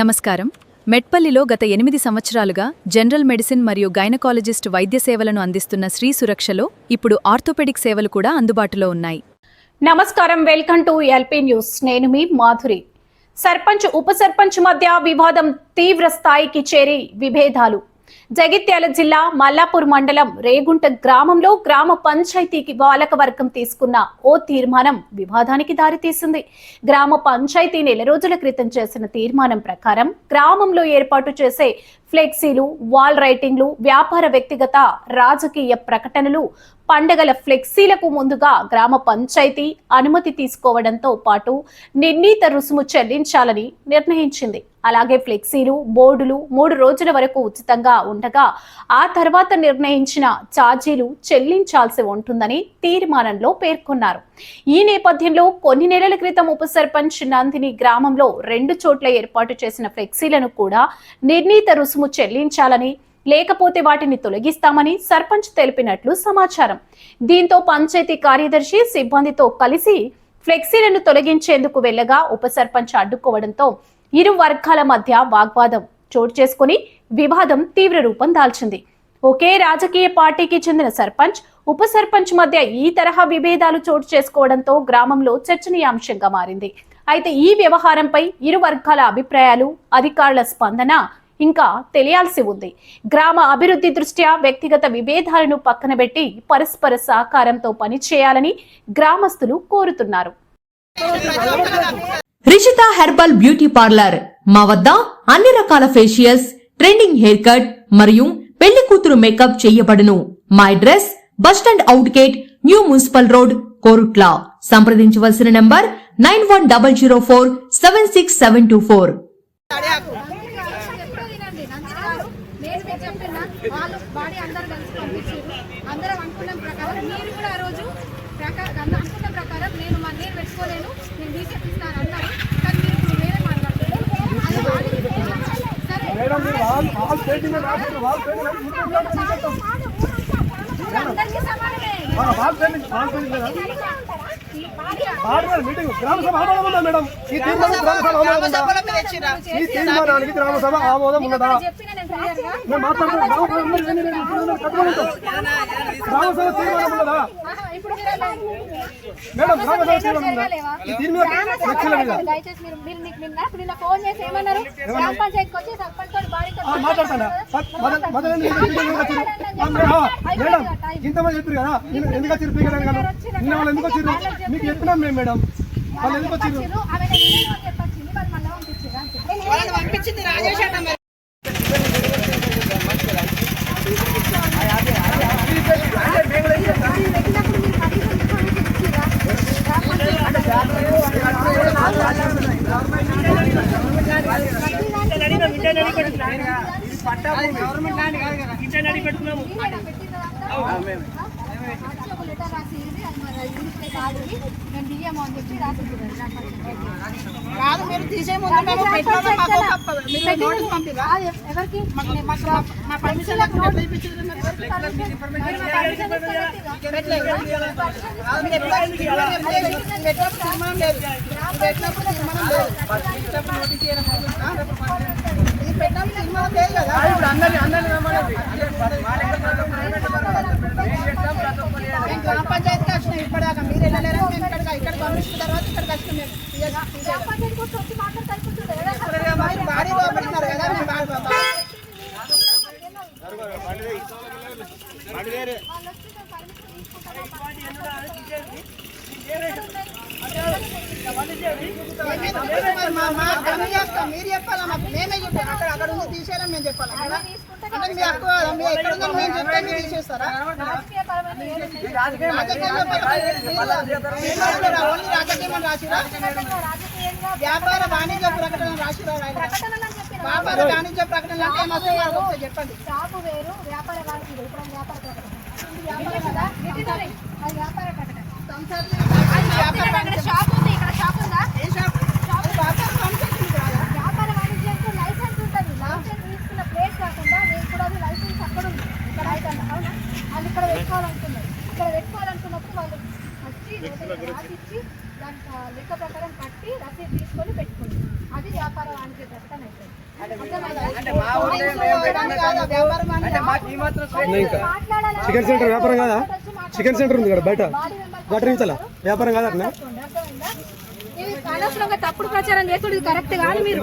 నమస్కారం. మెట్పల్లిలో గత 8 సంవత్సరాలుగా జనరల్ మెడిసిన్ మరియు గైనకాలజిస్ట్ వైద్య సేవలను అందిస్తున్న శ్రీ సురక్షలో ఇప్పుడు ఆర్థోపెడిక్ సేవలు కూడా అందుబాటులో ఉన్నాయి. నమస్కారం, వెల్కమ్ టు ఎల్పీ న్యూస్. నేను మీ మాధురి. సర్పంచ్ ఉప సర్పంచ్ మధ్య వివాదం తీవ్ర స్థాయికి చేరి విభేదాలు. జగిత్యాల జిల్లా మల్లాపూర్ మండలం రేగుంట గ్రామంలో గ్రామ పంచాయతీకి పాలకవర్గం తీసుకున్న ఓ తీర్మానం వివాదానికి దారితీసింది. గ్రామ పంచాయతీ నెల రోజుల క్రితం చేసిన తీర్మానం ప్రకారం గ్రామంలో ఏర్పాటు చేసే ఫ్లెక్సీలు, వాల్ రైటింగ్లు, వ్యాపార, వ్యక్తిగత, రాజకీయ ప్రకటనలు, పండగల ఫ్లెక్సీలకు ముందుగా గ్రామ పంచాయతీ అనుమతి తీసుకోవడంతో పాటు నిర్ణీత రుసుము చెల్లించాలని నిర్ణయించింది. అలాగే ఫ్లెక్సీలు, బోర్డులు 3 రోజుల వరకు ఉచితంగా ఉండగా ఆ తర్వాత నిర్ణయించిన ఛార్జీలు చెల్లించాల్సి ఉంటుందని తీర్మానంలో పేర్కొన్నారు. ఈ నేపథ్యంలో కొన్ని నెలల క్రితం ఉప సర్పంచ్ నందిని గ్రామంలో 2 చోట్ల ఏర్పాటు చేసిన ఫ్లెక్సీలను కూడా నిర్ణీత రుసుము చెల్లించాలని, లేకపోతే వాటిని తొలగిస్తామని సర్పంచ్ తెలిపినట్లు సమాచారం. దీంతో పంచాయతీ కార్యదర్శి సిబ్బందితో కలిసి ఫ్లెక్సీలను తొలగించేందుకు వెళ్లగా ఉప సర్పంచ్ అడ్డుకోవడంతో ఇరు వర్గాల మధ్య వాగ్వాదం చోటు చేసుకుని వివాదం తీవ్ర రూపం దాల్చింది. ఒకే రాజకీయ పార్టీకి చెందిన సర్పంచ్, ఉప సర్పంచ్ మధ్య ఈ తరహా విభేదాలు చోటు చేసుకోవడంతో గ్రామంలో చర్చనీయాంశంగా మారింది. అయితే ఈ వ్యవహారంపై ఇరు వర్గాల అభిప్రాయాలు, అధికారుల స్పందన ఇంకా తెలియాల్సి ఉంది. గ్రామ అభివృద్ధి దృష్ట్యా వ్యక్తిగత విభేదాలను పక్కనబెట్టి పరస్పర సహకారంతో పనిచేయాలని గ్రామస్తులు కోరుతున్నారు. Rishitha herbal beauty parlour. మా వద్ద అన్ని రకాల ఫేషియల్స్, ట్రెండింగ్ హెయిర్ కట్ మరియు పెళ్లి కూతురు మేకప్ చేయబడును. మా address bus stand out gate, new municipal road, Korutla. సంప్రదించవలసిన నంబర్ 9100476724. అందరం అనుకున్న ప్రకారం మీరు కూడా ఆ రోజు అనుకున్న ప్రకారం నేను పెట్టుకోలేను, నేను తీసేపిస్తాను అన్నారు. కానీ మీరు ఇప్పుడు వేరే మాట్లాడుతున్నారు. అందరికీ సమానమే. గ్రామ సభ ఆమోదం ఉన్నదా? ఫోన్ చేసి ఏమన్నారు? గ్రామ పంచాయతీకి వచ్చి సర్పంచ్ మాట్లాడతాను. ఇంతమంది చెప్పారు కదా, ఎందుకు వచ్చారు? నిన్న వాళ్ళు ఎందుకు వచ్చారు? మీకు చెప్పినాం మేము మేడం, వాళ్ళు ఎందుకు వచ్చారు? పంపించింది రాజేష్ అన్న. కాదు, మీరు తీసే ముందు ఎవరికి మా పర్మిషన్ గ్రామ పంచాయతీకి వచ్చినాం. ఇప్పటిదాకా మీరు వెళ్ళలేరు. మేము ఇక్కడ పంపించిన తర్వాత ఇక్కడికి వచ్చినాం. భారీ లోపడుతున్నారు కదా. మీరు చెప్పాలా? మేమే చెప్పాను. అక్కడ ఉంది తీసేయాలని మేము చెప్పాలి. అంటే మీ హక్కు, మీ ఎక్కడ ఉందని మేము చెప్తే మీరు తీసేస్తారా? ఓన్లీ రాజకీయం రాసిరా? వ్యాపార వాణిజ్య ప్రకటన రాసిరా? వ్యాపార వాణిజ్య ప్రకటన అంటే ఏమవుతుందో చెప్పండి. షాపు వేరు, వ్యాపార వాణిజ్యం. ఇప్పుడు వ్యాపార ప్రకటన వ్యాపార ప్రకటన షాప్ ఉంది. ఇక్కడ షాప్ ఉందా? ఏ షాప్? వ్యాపార వాణిజ్యానికి లైసెన్స్ ఉంటుంది. లైసెన్స్ తీసుకున్న ప్లేస్ కాకుండా నేను కూడా అది లైసెన్స్ అక్కడ ఉంది. ఇక్కడ అయితే అవునా, వాళ్ళు ఇక్కడ పెట్టుకోవాలనుకున్నారు. ఇక్కడ పెట్టుకోవాలనుకున్నప్పుడు వాళ్ళు వచ్చి రాసిచ్చి దాని లెక్క ప్రకారం కట్టి రసీదు తీసుకొని పెట్టుకోండి. అది వ్యాపార వాణిజ్య ప్రకటన అవుతుంది. వ్యాపారం అని ఇంకా చికెన్ సెంటర్ వ్యాపారం కాదా? చికెన్ సెంటర్ ఉంది కదా బయట గట్రించాల వ్యాపారం కాదా? అనవసరంగా తప్పుడు ప్రచారం చేసుడు కరెక్ట్ కాదు మీరు.